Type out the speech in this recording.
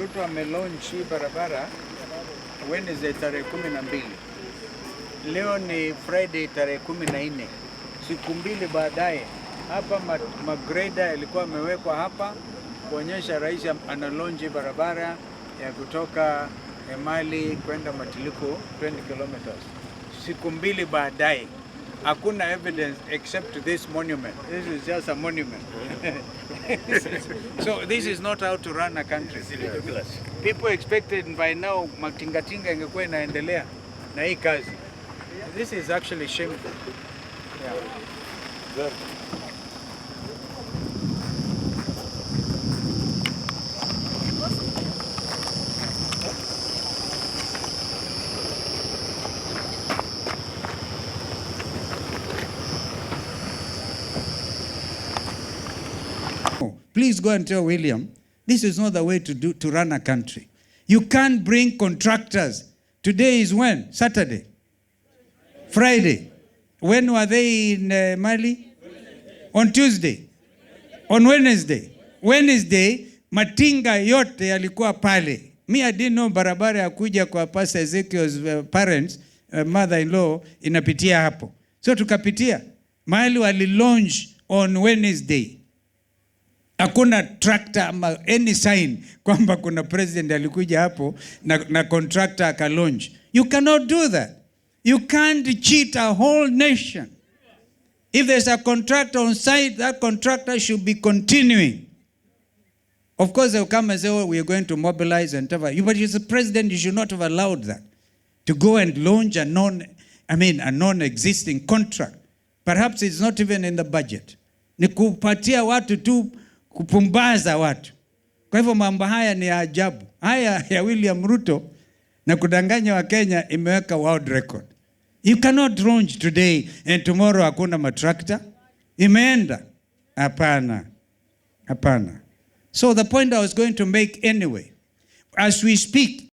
Ruto amelaunch hii barabara Wednesday tarehe 12. Leo ni Friday tarehe 14. Siku mbili baadaye hapa magreda yalikuwa yamewekwa hapa kuonyesha rais ana launch barabara ya kutoka Emali kwenda Matiliko 20 kilometers. Siku mbili baadaye hakuna evidence except this monument. This is just a monument. So this is not how to run a country. People expected by now matingatinga ingekuwa inaendelea na hii kazi. This is actually shameful. Yeah. Good. Please go and tell William, this is not the way to run a country. You can't bring contractors. Today is when? Saturday? Friday? When were they in Mali? On Tuesday? On Wednesday? Wednesday, matinga yote yalikuwa pale. Me, I didn't know barabara ya kuja kwa Pastor Ezekiel's parents, mother-in-law, inapitia hapo. So tukapitia. Mali wali launch on Wednesday. Hakuna tractor ama any sign kwamba kuna president alikuja hapo na contractor aka launch. You cannot do that. You can't cheat a whole nation. If there's a contractor on site, that contractor should be continuing. Of course, they'll come and say, oh, we are going to mobilize and whatever. But as a president, you should not have allowed that. To go and launch a non-existing contract. Perhaps it's not even in the budget. Ni kupatia watu tu, kupumbaza watu. Kwa hivyo mambo haya ni ajabu. Haya ya William Ruto na kudanganya wa Kenya imeweka world record. You cannot launch today and tomorrow hakuna matrakta. Imeenda. Hapana. Hapana. So the point I was going to make anyway, as we speak,